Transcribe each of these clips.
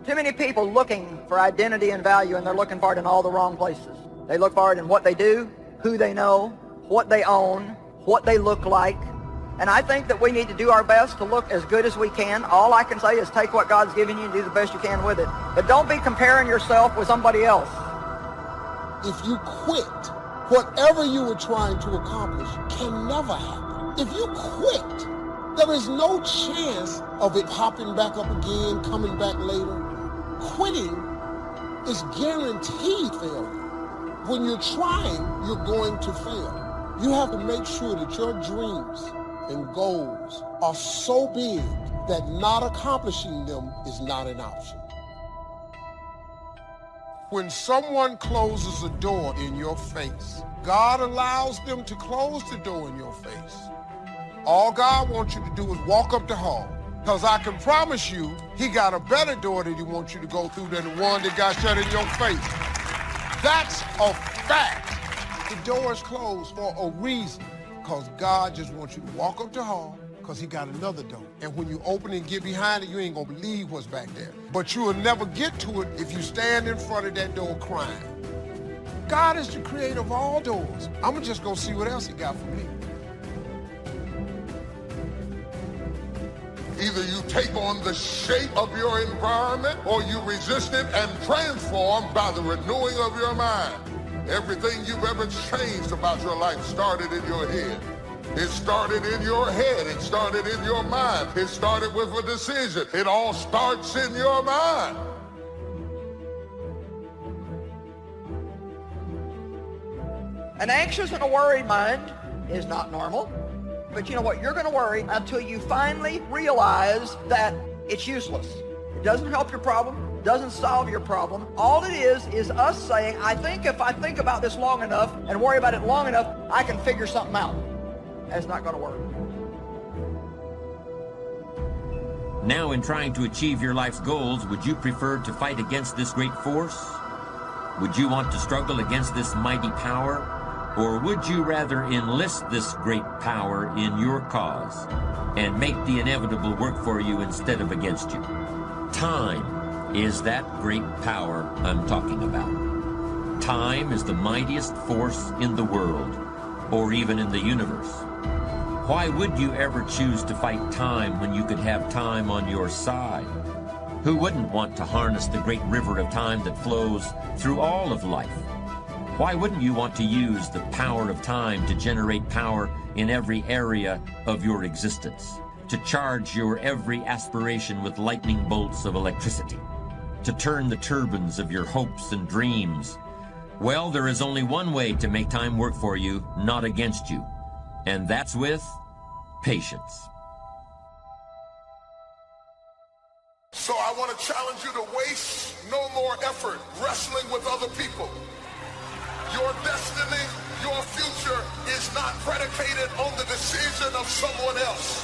Too many people looking for identity and value, and they're looking for it in all the wrong places. They look for it in what they do, who they know, what they own, what they look like. And I think that we need to do our best to look as good as we can. All I can say is take what God's given you and do the best you can with it. But don't be comparing yourself with somebody else. If you quit, whatever you were trying to accomplish can never happen. If you quit, there is no chance of it popping back up again, coming back later. Quitting is guaranteed failure. When you're trying, you're going to fail. You have to make sure that your dreams and goals are so big that not accomplishing them is not an option. When someone closes a door in your face, God allows them to close the door in your face. All God wants you to do is walk up the hall, because I can promise you, he got a better door that he wants you to go through than the one that got shut in your face. That's a fact. The door is closed for a reason, because God just wants you to walk up the hall, because he got another door. And when you open it and get behind it, you ain't gonna believe what's back there. But you will never get to it if you stand in front of that door crying. God is the creator of all doors. I'm just gonna see what else he got for me. Either you take on the shape of your environment or you resist it and transform by the renewing of your mind. Everything you've ever changed about your life started in your head. It started in your head. It started in your mind. It started with a decision. It all starts in your mind. An anxious and a worried mind is not normal. But you know what? You're going to worry until you finally realize that it's useless. It doesn't help your problem. It doesn't solve your problem. All it is us saying, I think if I think about this long enough and worry about it long enough, I can figure something out. That's not going to work. Now, in trying to achieve your life's goals, would you prefer to fight against this great force? Would you want to struggle against this mighty power? Or would you rather enlist this great power in your cause and make the inevitable work for you instead of against you? Time is that great power I'm talking about. Time is the mightiest force in the world, or even in the universe. Why would you ever choose to fight time when you could have time on your side? Who wouldn't want to harness the great river of time that flows through all of life? Why wouldn't you want to use the power of time to generate power in every area of your existence? To charge your every aspiration with lightning bolts of electricity? To turn the turbines of your hopes and dreams? Well, there is only one way to make time work for you, not against you. And that's with patience. So I want to challenge you to waste no more effort wrestling with other people. Your destiny, your future is not predicated on the decision of someone else.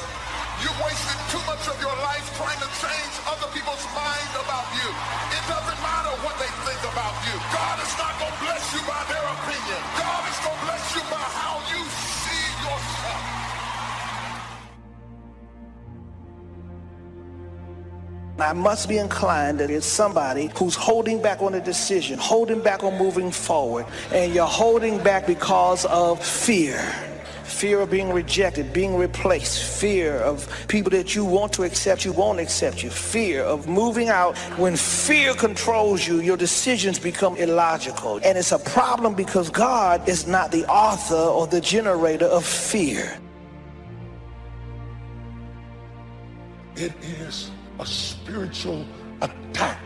You've wasted too much of your life trying to change other people's mind about you. It doesn't matter what they think about you. God is not going to bless you by their opinion. God is going to bless you by how you see yourself. I must be inclined that it's somebody who's holding back on a decision, holding back on moving forward, and you're holding back because of fear. Fear of being rejected, being replaced, fear of people that you want to accept you won't accept you, fear of moving out. When fear controls you, your decisions become illogical. And it's a problem because God is not the author or the generator of fear. It is a spiritual attack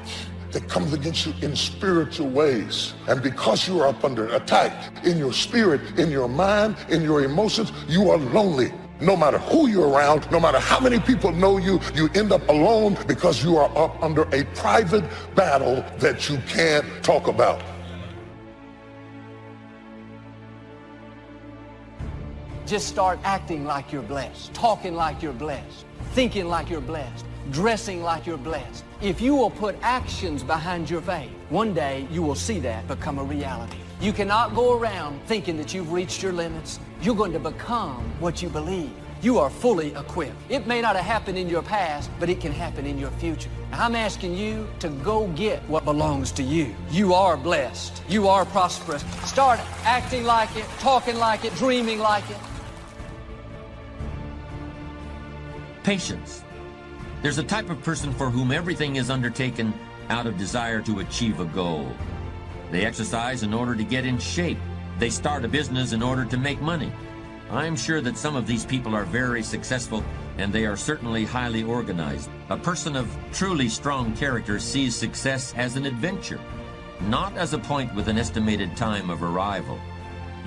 that comes against you in spiritual ways. And because you are up under attack in your spirit, in your mind, in your emotions, you are lonely. No matter who you're around, no matter how many people know you, you end up alone because you are up under a private battle that you can't talk about. Just start acting like you're blessed, talking like you're blessed, thinking like you're blessed, dressing like you're blessed. If you will put actions behind your faith, one day you will see that become a reality. You cannot go around thinking that you've reached your limits. You're going to become what you believe. you are fully equipped. It may not have happened in your past, but it can happen in your future. Now, I'm asking you to go get what belongs to you. You are blessed. You are prosperous. Start acting like it, talking like it, dreaming like it. Patience. There's a type of person for whom everything is undertaken out of desire to achieve a goal. They exercise in order to get in shape. They start a business in order to make money. I'm sure that some of these people are very successful, and they are certainly highly organized. A person of truly strong character sees success as an adventure, not as a point with an estimated time of arrival.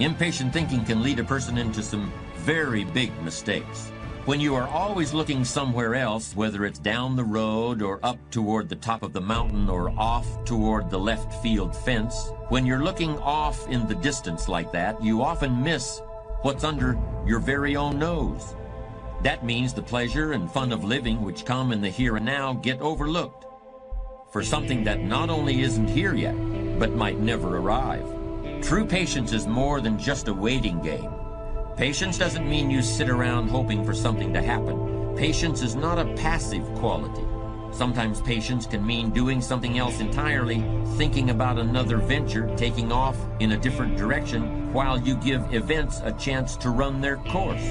Impatient thinking can lead a person into some very big mistakes. When you are always looking somewhere else, whether it's down the road or up toward the top of the mountain or off toward the left field fence, when you're looking off in the distance like that, you often miss what's under your very own nose. That means the pleasure and fun of living which come in the here and now get overlooked for something that not only isn't here yet, but might never arrive. True patience is more than just a waiting game. Patience doesn't mean you sit around hoping for something to happen. Patience is not a passive quality. Sometimes patience can mean doing something else entirely, thinking about another venture, taking off in a different direction while you give events a chance to run their course.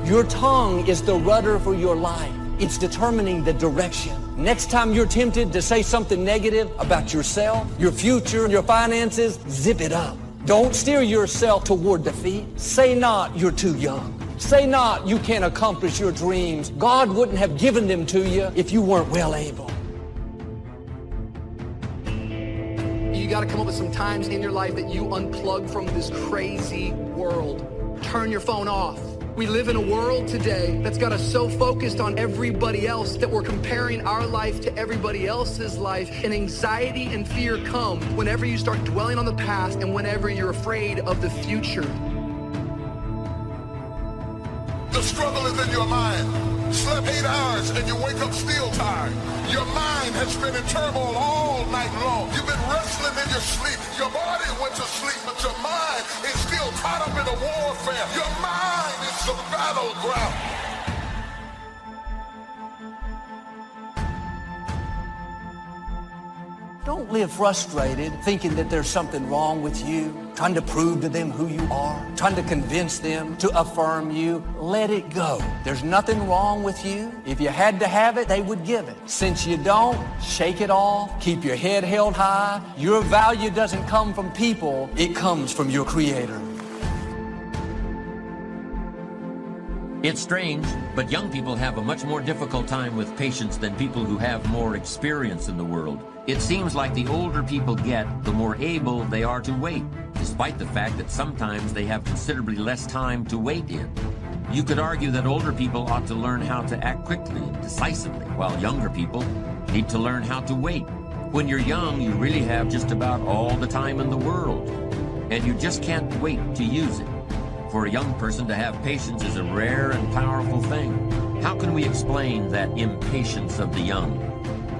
Your tongue is the rudder for your life. It's determining the direction. Next time you're tempted to say something negative about yourself, your future, your finances, zip it up. Don't steer yourself toward defeat. Say not, you're too young. Say not, you can't accomplish your dreams. God wouldn't have given them to you if you weren't well able. You got to come up with some times in your life that you unplug from this crazy world. Turn your phone off. We live in a world today that's got us so focused on everybody else that we're comparing our life to everybody else's life, and anxiety and fear come whenever you start dwelling on the past and whenever you're afraid of the future. The struggle is in your mind. Slept 8 hours and you wake up still tired. Your mind has been in turmoil all night long. You've been wrestling in your sleep. Your body went to sleep, but your mind is still caught up in a warfare. Your mind is the battleground. Don't live frustrated, thinking that there's something wrong with you, trying to prove to them who you are, trying to convince them to affirm you. Let it go. There's nothing wrong with you. If you had to have it, they would give it. Since you don't, shake it off. Keep your head held high. Your value doesn't come from people. It comes from your Creator. It's strange, but young people have a much more difficult time with patience than people who have more experience in the world. It seems like the older people get, the more able they are to wait, despite the fact that sometimes they have considerably less time to wait in. You could argue that older people ought to learn how to act quickly and decisively, while younger people need to learn how to wait. When you're young, you really have just about all the time in the world, and you just can't wait to use it. For a young person to have patience is a rare and powerful thing. How can we explain that impatience of the young?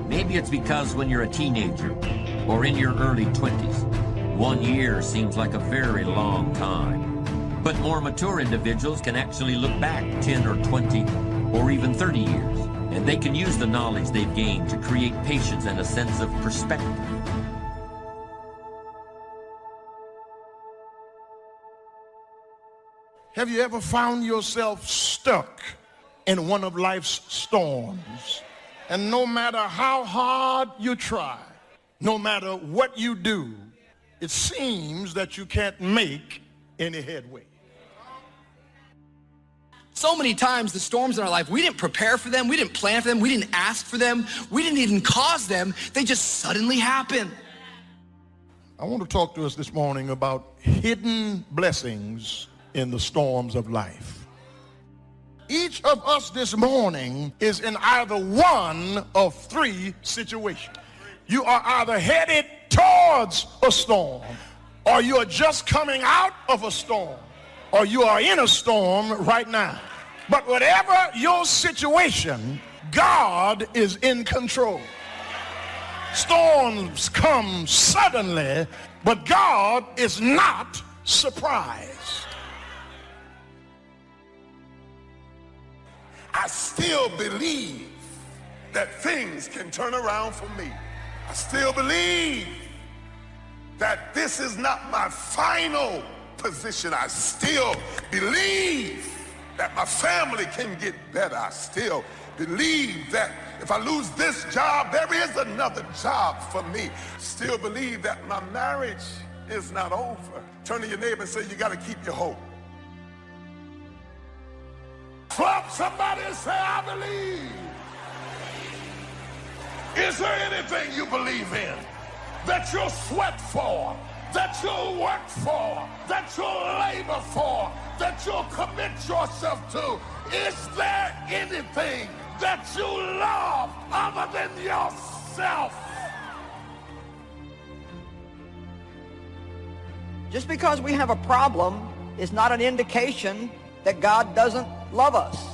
Maybe it's because when you're a teenager or in your early 20s, 1 year seems like a very long time. But more mature individuals can actually look back 10 or 20 or even 30 years, and they can use the knowledge they've gained to create patience and a sense of perspective. Have you ever found yourself stuck in one of life's storms? And no matter how hard you try, no matter what you do, it seems that you can't make any headway. So many times the storms in our life, we didn't prepare for them, we didn't plan for them, we didn't ask for them, we didn't even cause them, they just suddenly happen. I want to talk to us this morning about hidden blessings in the storms of life. Each of us this morning is in either one of 3 situations. You are either headed towards a storm, or you are just coming out of a storm, or you are in a storm right now. But whatever your situation, God is in control. Storms come suddenly, but God is not surprised. I still believe that things can turn around for me. I still believe that this is not my final position. I still believe that my family can get better. I still believe that if I lose this job, there is another job for me. Still believe that my marriage is not over. Turn to your neighbor and say, you got to keep your hope. Flop somebody and say, I believe. Is there anything you believe in that you'll sweat for, that you'll work for, that you'll labor for, that you'll commit yourself to? Is there anything that you love other than yourself? Just because we have a problem is not an indication that God doesn't love us.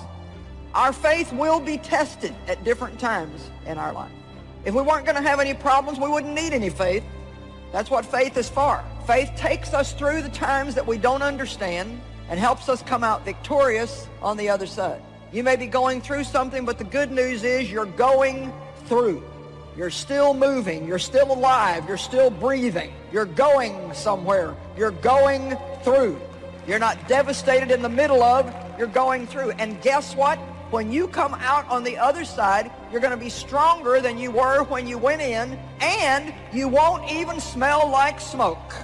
Our faith will be tested at different times in our life. If we weren't going to have any problems, we wouldn't need any faith. That's what faith is for. Faith takes us through the times that we don't understand and helps us come out victorious on the other side. You may be going through something, but the good news is you're going through. You're still moving. You're still alive. You're still breathing. You're going somewhere. You're going through. You're not devastated in the middle of, you're going through. And guess what? When you come out on the other side, you're going to be stronger than you were when you went in, and you won't even smell like smoke.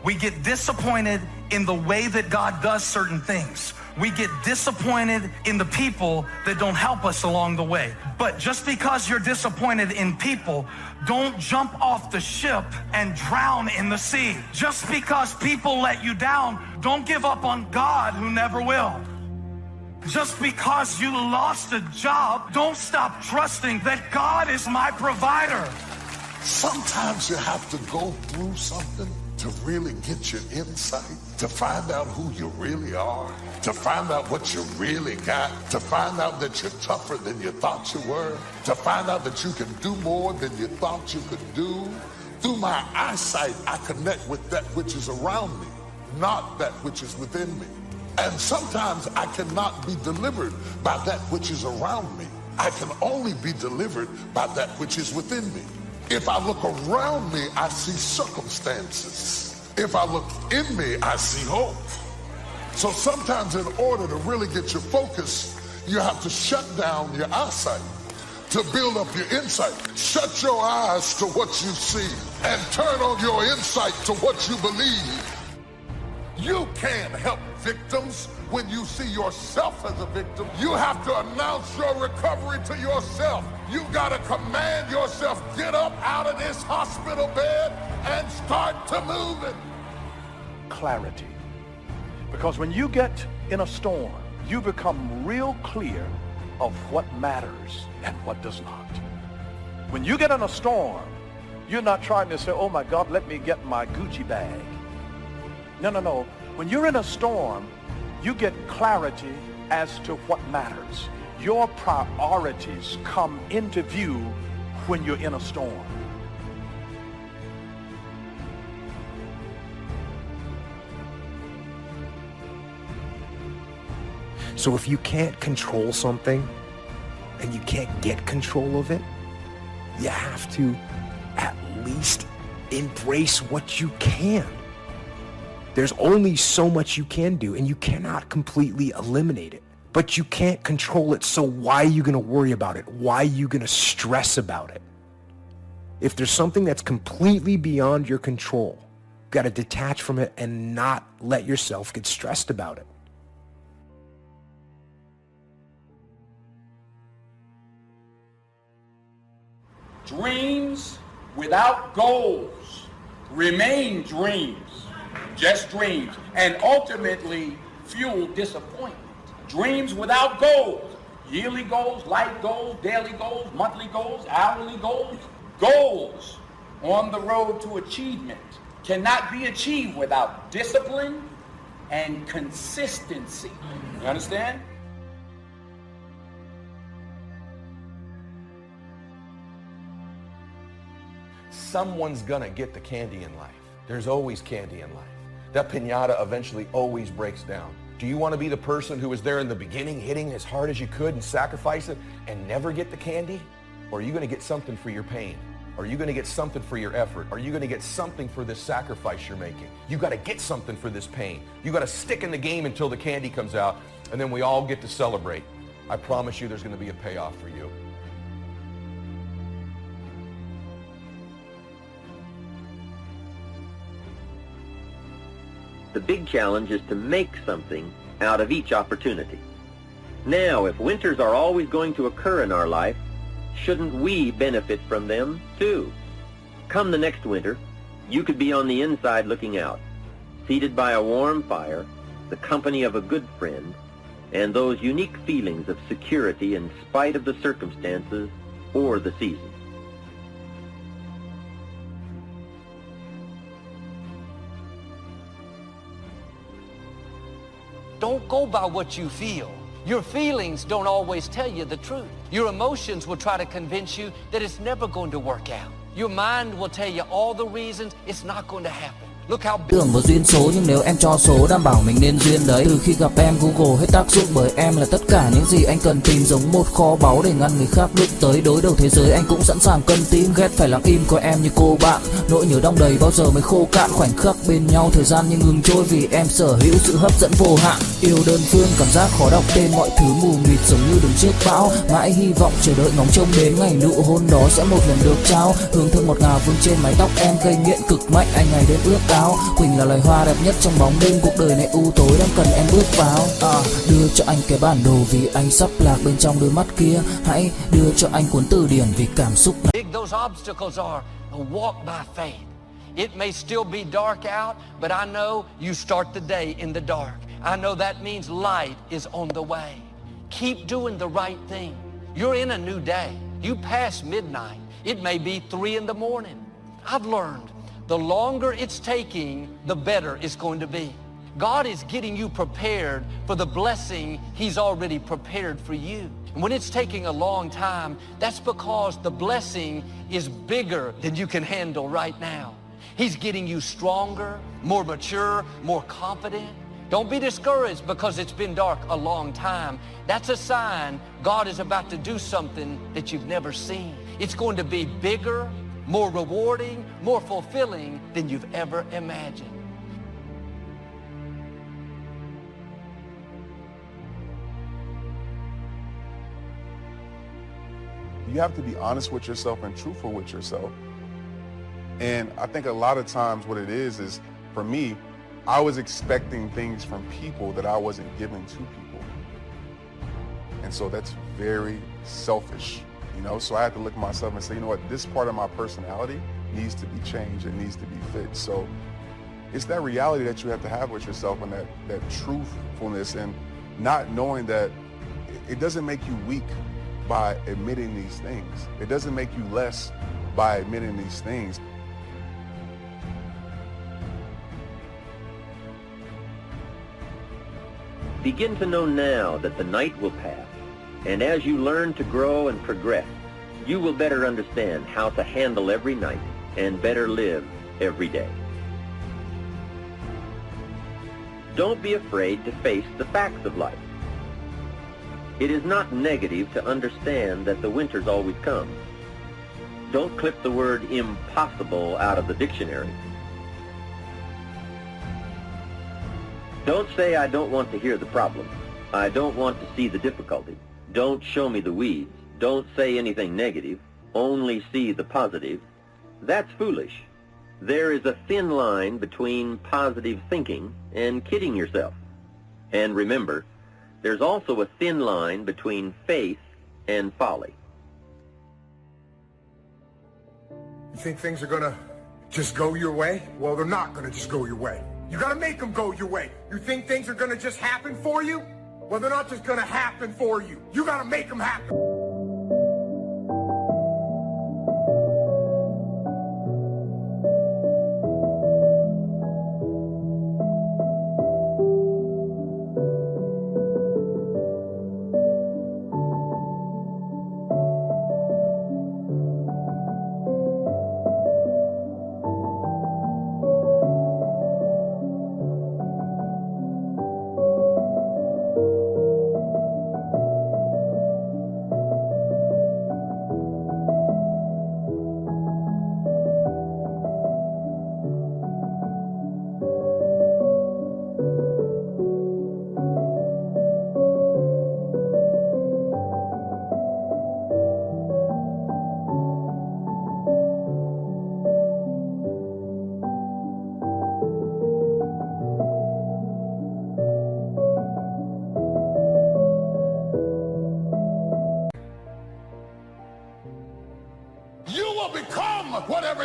We get disappointed in the way that God does certain things. We get disappointed in the people that don't help us along the way. But just because you're disappointed in people, don't jump off the ship and drown in the sea. Just because people let you down, don't give up on God, who never will. Just because you lost a job, don't stop trusting that God is my provider. Sometimes you have to go through something to really get your insight, to find out who you really are, to find out what you really got, to find out that you're tougher than you thought you were, to find out that you can do more than you thought you could do. Through my eyesight, I connect with that which is around me, not that which is within me. And sometimes I cannot be delivered by that which is around me. I can only be delivered by that which is within me. If I look around me, I see circumstances. If I look in me, I see hope. So sometimes in order to really get your focus, you have to shut down your eyesight to build up your insight. Shut your eyes to what you see and turn on your insight to what you believe. You can't help victims when you see yourself as a victim. You have to announce your recovery to yourself. You gotta command yourself, get up out of this hospital bed and start to move it. Clarity. Because when you get in a storm, you become real clear of what matters and what does not. When you get in a storm, you're not trying to say, oh my God, let me get my Gucci bag. No. When you're in a storm, you get clarity as to what matters. Your priorities come into view when you're in a storm. So if you can't control something and you can't get control of it, you have to at least embrace what you can. There's only so much you can do, and you cannot completely eliminate it. But you can't control it, so why are you going to worry about it? Why are you going to stress about it? If there's something that's completely beyond your control, you've got to detach from it and not let yourself get stressed about it. Dreams without goals remain dreams. Just dreams, and ultimately fuel disappointment. Dreams without goals, yearly goals, life goals, daily goals, monthly goals, hourly goals. Goals on the road to achievement cannot be achieved without discipline and consistency. You understand? Someone's gonna get the candy in life. There's always candy in life. That piñata eventually always breaks down. Do you want to be the person who was there in the beginning, hitting as hard as you could and sacrifice it and never get the candy? Or are you going to get something for your pain? Are you going to get something for your effort? Are you going to get something for this sacrifice you're making? You got to get something for this pain. You got to stick in the game until the candy comes out, and then we all get to celebrate. I promise you there's going to be a payoff for you. The big challenge is to make something out of each opportunity. Now, if winters are always going to occur in our life, shouldn't we benefit from them too? Come the next winter, you could be on the inside looking out, seated by a warm fire, the company of a good friend, and those unique feelings of security in spite of the circumstances or the season. Don't go by what you feel. Your feelings don't always tell you the truth. Your emotions will try to convince you that it's never going to work out. Your mind will tell you all the reasons it's not going to happen. Look how Tưởng vào duyên số nhưng nếu em cho số đảm bảo mình nên duyên đấy. Từ khi gặp em Google hết tác dụng bởi em là tất cả những gì anh cần tìm, giống một kho báu để ngăn người khác đụng tới. Đối đầu thế giới anh cũng sẵn sàng cân tím, ghét phải lặng im coi em như cô bạn. Nỗi nhớ đong đầy bao giờ mới khô cạn, khoảnh khắc bên nhau thời gian như ngừng trôi vì em sở hữu sự hấp dẫn vô hạn. Yêu đơn phương cảm giác khó đọc tên, mọi thứ mù mịt giống như đứng trước bão. Mãi hy vọng chờ đợi ngóng trông đến ngày nụ hôn đó sẽ một lần được trao. Hương thơm ngọt ngào vương trên mái tóc em, gây nghiện cực mạnh anh ngày đêm ước ao. Quỳnh là loài hoa đẹp nhất trong bóng đêm, cuộc đời này u tối đang cần em bước vào. Đưa cho anh cái bản đồ vì anh sắp lạc bên trong đôi mắt kia. Hãy đưa cho anh cuốn từ điển vì cảm xúc. big those obstacles are, walk by faith. It may still be dark out, but I know you start the day in the dark. I know that means light is on the way. Keep doing the right thing. You're in a new day. You pass midnight. It may be 3 in the morning. I've learned the longer it's taking, the better it's going to be. God is getting you prepared for the blessing He's already prepared for you. And when it's taking a long time, that's because the blessing is bigger than you can handle right now. He's getting you stronger, more mature, more confident. Don't be discouraged because it's been dark a long time. That's a sign God is about to do something that you've never seen. It's going to be bigger, more rewarding, more fulfilling than you've ever imagined. You have to be honest with yourself and truthful with yourself. And I think a lot of times what it is for me, I was expecting things from people that I wasn't giving to people. And so that's very selfish, you know? So I had to look at myself and say, you know what, this part of my personality needs to be changed. It needs to be fixed. So it's that reality that you have to have with yourself and that truthfulness, and not knowing that it doesn't make you weak by admitting these things. It doesn't make you less by admitting these things. Begin to know now that the night will pass, and as you learn to grow and progress, you will better understand how to handle every night and better live every day. Don't be afraid to face the facts of life. It is not negative to understand that the winters always come. Don't clip the word impossible out of the dictionary. Don't say, I don't want to hear the problem. I don't want to see the difficulty. Don't show me the weeds. Don't say anything negative. Only see the positive. That's foolish. There is a thin line between positive thinking and kidding yourself. And remember, there's also a thin line between faith and folly. You think things are gonna just go your way? Well, they're not gonna just go your way. You gotta make them go your way. You think things are gonna just happen for you? Well, they're not just gonna happen for you. You gotta make them happen.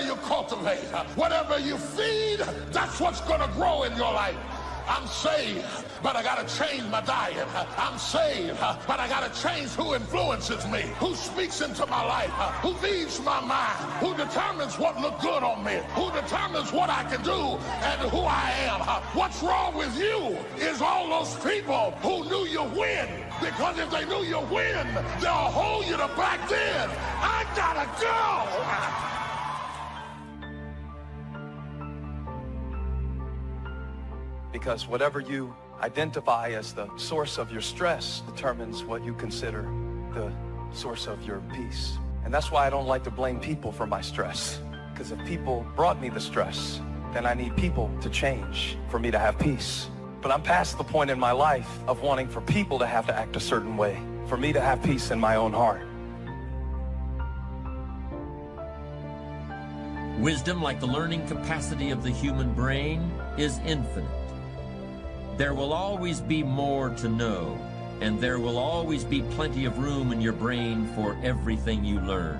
you cultivate, whatever you feed, that's what's gonna grow in your life. I'm saved, but I gotta change my diet. I'm saved, but I gotta change who influences me, who speaks into my life, who feeds my mind, who determines what look good on me, who determines what I can do and who I am. What's wrong with you is all those people who knew you win, because if they knew you win, they'll hold you to back then. I gotta go. Because whatever you identify as the source of your stress determines what you consider the source of your peace. And that's why I don't like to blame people for my stress. Because if people brought me the stress, then I need people to change for me to have peace. But I'm past the point in my life of wanting for people to have to act a certain way, for me to have peace in my own heart. Wisdom, like the learning capacity of the human brain, is infinite. There will always be more to know, and there will always be plenty of room in your brain for everything you learn.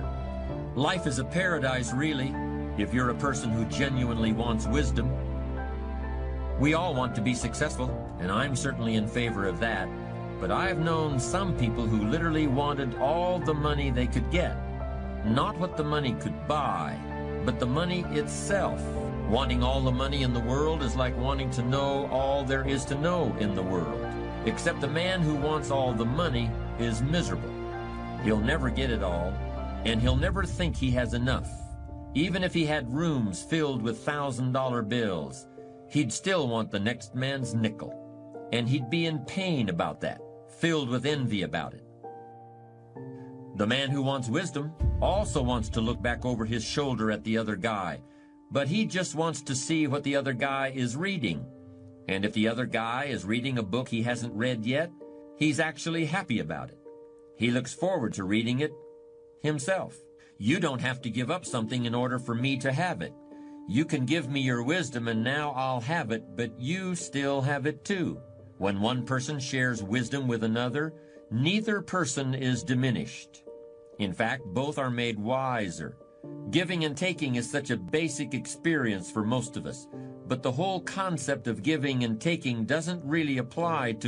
Life is a paradise, really, if you're a person who genuinely wants wisdom. We all want to be successful, and I'm certainly in favor of that, but I've known some people who literally wanted all the money they could get. Not what the money could buy, but the money itself. Wanting all the money in the world is like wanting to know all there is to know in the world. Except the man who wants all the money is miserable. He'll never get it all, and he'll never think he has enough. Even if he had rooms filled with $1,000 bills, he'd still want the next man's nickel. And he'd be in pain about that, filled with envy about it. The man who wants wisdom also wants to look back over his shoulder at the other guy, but he just wants to see what the other guy is reading. And if the other guy is reading a book he hasn't read yet, he's actually happy about it. He looks forward to reading it himself. You don't have to give up something in order for me to have it. You can give me your wisdom and now I'll have it, but you still have it too. When one person shares wisdom with another, neither person is diminished. In fact, both are made wiser. Giving and taking is such a basic experience for most of us, but the whole concept of giving and taking doesn't really apply to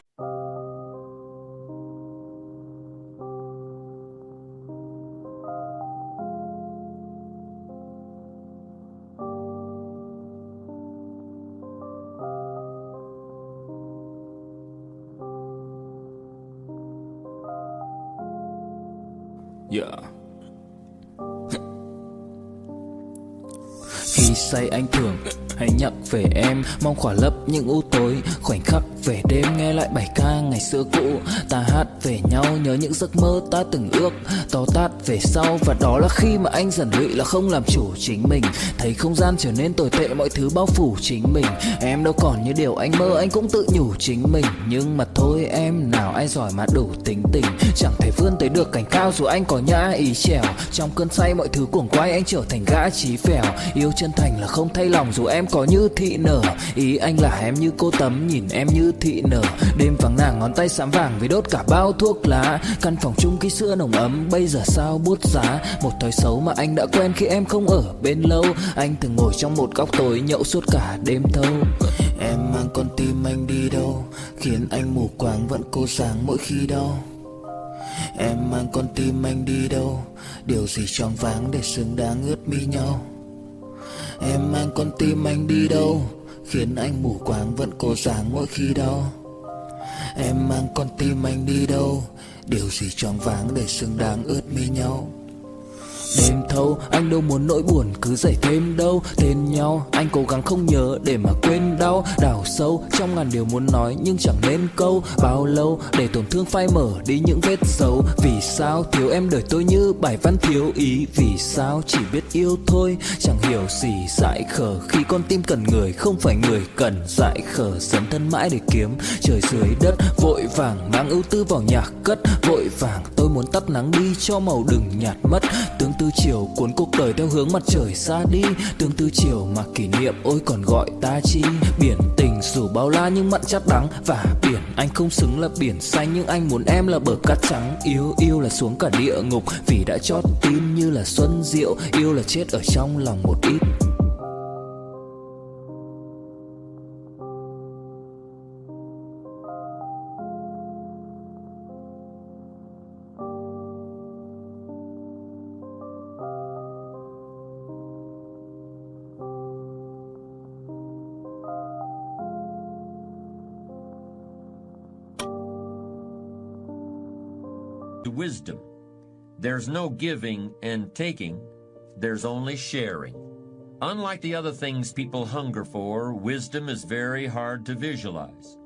Khi say anh thường hay nhắc về em, mong khỏa lấp những u tối, khoảnh khắc về đêm nghe lại bài ca ngày xưa cũ. Ta hát về nhau nhớ những giấc mơ ta từng ước, to tát về sau. Và đó là khi mà anh dần lụy là không làm chủ chính mình, thấy không gian trở nên tồi tệ, mọi thứ bao phủ chính mình. Em đâu còn như điều anh mơ, anh cũng tự nhủ chính mình. Nhưng mà thôi em, nào ai giỏi mà đủ tính tình, chẳng thể vươn tới được cảnh cao dù anh có nhã ý trèo. Trong cơn say mọi thứ cuồng quay, anh trở thành gã chí phèo. Yêu chân thành là không thay lòng dù em có như thị nở. Ý anh là em như cô Tấm, nhìn em như thị nở. Đêm vắng nàng ngón tay xám vàng vì đốt cả bao thuốc lá. Căn phòng chung ký xưa nồng ấm, bây giờ sao bút giá. Một thói xấu mà anh đã quen khi em không ở bên lâu. Anh từng ngồi trong một góc tối nhậu suốt cả đêm thâu. Em mang con tim anh đi đâu, khiến anh mù quáng vẫn cố sáng mỗi khi đau. Em mang con tim anh đi đâu, điều gì choáng váng để xứng đáng ướt mi nhau. Em mang con tim anh đi đâu, khiến anh mù quáng vẫn cố sáng mỗi khi đau. Em mang con tim anh đi đâu, điều gì choáng váng để xứng đáng ướt mi nhau. Đêm thâu anh đâu muốn nỗi buồn cứ dậy thêm đâu. Tên nhau anh cố gắng không nhớ để mà quên đau. Đào sâu trong ngàn điều muốn nói nhưng chẳng nên câu. Bao lâu để tổn thương phai mở đi những vết dấu. Vì sao thiếu em đời tôi như bài văn thiếu ý. Vì sao chỉ biết yêu thôi chẳng hiểu gì dại khờ. Khi con tim cần người không phải người cần dại khờ. Dấn thân mãi để kiếm trời dưới đất. Vội vàng mang ưu tư vào nhạc cất. Vội vàng tôi muốn tắt nắng đi cho màu đừng nhạt mất. Tương tư chiều cuốn cuộc đời theo hướng mặt trời xa đi. Tương tư chiều mà kỷ niệm ôi còn gọi ta chi. Biển tình dù bao la nhưng mặn chát đắng. Và biển anh không xứng là biển xanh, nhưng anh muốn em là bờ cát trắng. Yêu yêu là xuống cả địa ngục vì đã chót tin như là xuân diệu. Yêu là chết ở trong lòng một ít. Wisdom. There's no giving and taking, there's only sharing. Unlike the other things people hunger for, wisdom is very hard to visualize.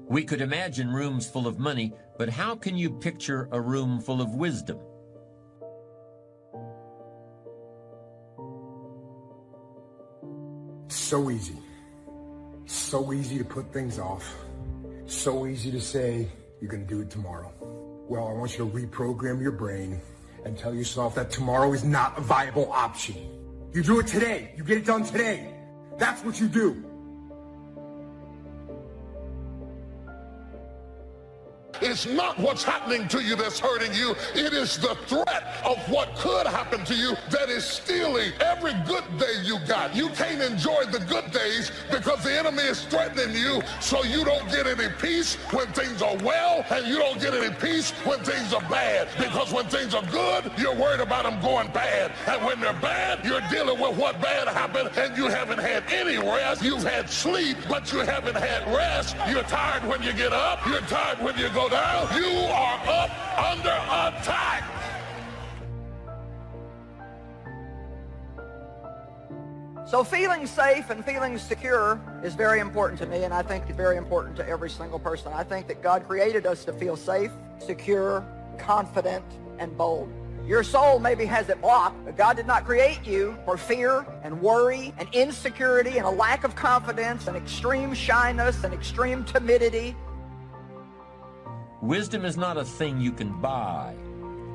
We could imagine rooms full of money, but how can you picture a room full of wisdom? So easy. So easy to put things off. So easy to say, you're going to do it tomorrow. Well, I want you to reprogram your brain and tell yourself that tomorrow is not a viable option. You do it today. You get it done today. That's what you do. It's not what's happening to you that's hurting you. It is the threat of what could happen to you that is stealing every good day you got. You can't enjoy the good days because the enemy is threatening you, so you don't get any peace when things are well, and you don't get any peace when things are bad. Because when things are good, you're worried about them going bad. And when they're bad, you're dealing with what bad happened, and you haven't had any rest. You've had sleep, but you haven't had rest. You're tired when you get up. You're tired when you go down. You are up under attack. So feeling safe and feeling secure is very important to me, and I think it's very important to every single person. I think that God created us to feel safe, secure, confident, and bold. Your soul maybe has it blocked, but God did not create you for fear and worry and insecurity and a lack of confidence and extreme shyness and extreme timidity. Wisdom is not a thing you can buy,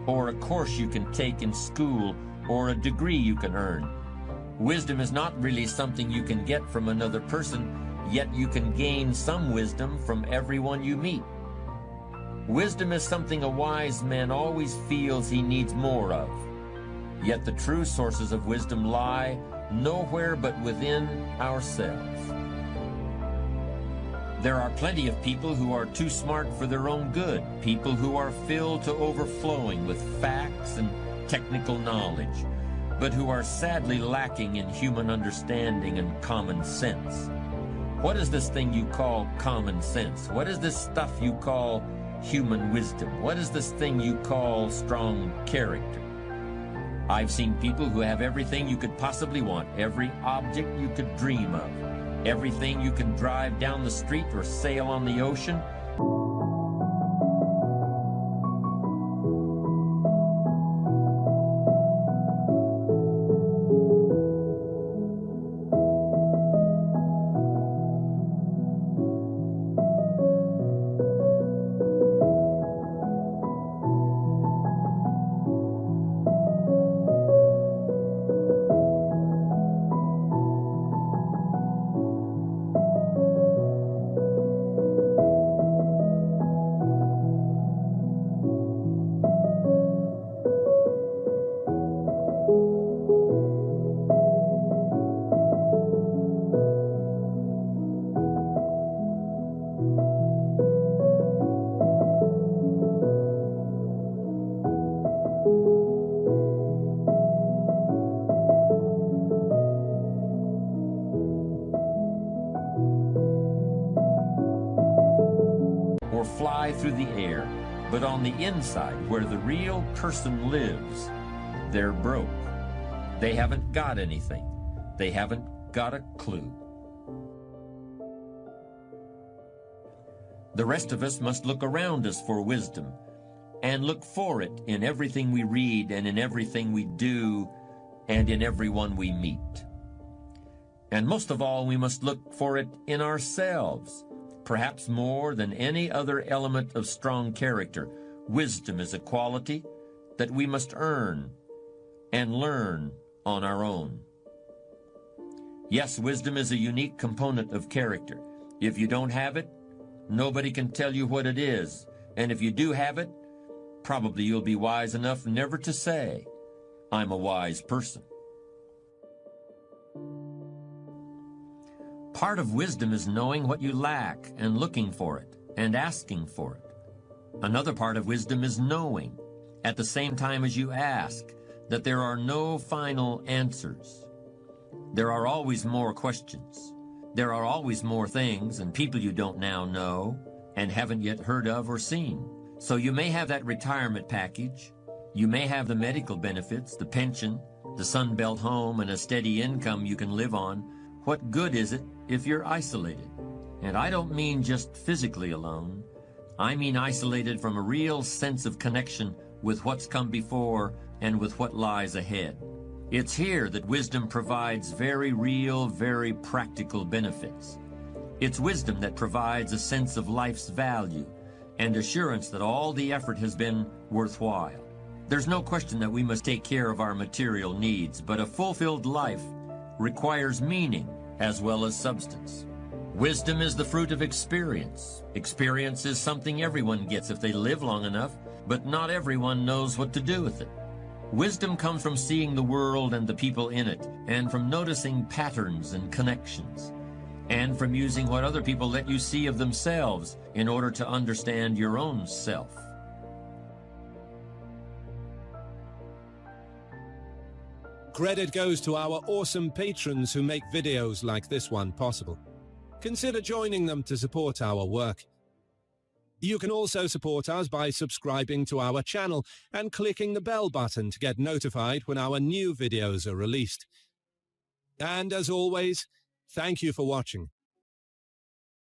or a course you can take in school, or a degree you can earn. Wisdom is not really something you can get from another person, yet you can gain some wisdom from everyone you meet. Wisdom is something a wise man always feels he needs more of. Yet the true sources of wisdom lie nowhere but within ourselves. There are plenty of people who are too smart for their own good, people who are filled to overflowing with facts and technical knowledge, but who are sadly lacking in human understanding and common sense. What is this thing you call common sense? What is this stuff you call human wisdom? What is this thing you call strong character? I've seen people who have everything you could possibly want, every object you could dream of, everything you can drive down the street or sail on the ocean. Or fly through the air, but on the inside, where the real person lives, they're broke. They haven't got anything. They haven't got a clue. The rest of us must look around us for wisdom, and look for it in everything we read and in everything we do and in everyone we meet. And most of all, we must look for it in ourselves. Perhaps more than any other element of strong character, wisdom is a quality that we must earn and learn on our own. Yes, wisdom is a unique component of character. If you don't have it, nobody can tell you what it is. And if you do have it, probably you'll be wise enough never to say, I'm a wise person. Part of wisdom is knowing what you lack and looking for it and asking for it. Another part of wisdom is knowing, at the same time as you ask, that there are no final answers. There are always more questions. There are always more things and people you don't now know and haven't yet heard of or seen. So you may have that retirement package. You may have the medical benefits, the pension, the Sunbelt home, and a steady income you can live on. What good is it if you're isolated? And I don't mean just physically alone. I mean isolated from a real sense of connection with what's come before and with what lies ahead. It's here that wisdom provides very real, very practical benefits. It's wisdom that provides a sense of life's value and assurance that all the effort has been worthwhile. There's no question that we must take care of our material needs, but a fulfilled life requires meaning as well as substance. Wisdom is the fruit of experience. Experience is something everyone gets if they live long enough, but not everyone knows what to do with it. Wisdom comes from seeing the world and the people in it, and from noticing patterns and connections, and from using what other people let you see of themselves in order to understand your own self. Credit goes to our awesome patrons who make videos like this one possible. Consider joining them to support our work. You can also support us by subscribing to our channel and clicking the bell button to get notified when our new videos are released. And as always, thank you for watching.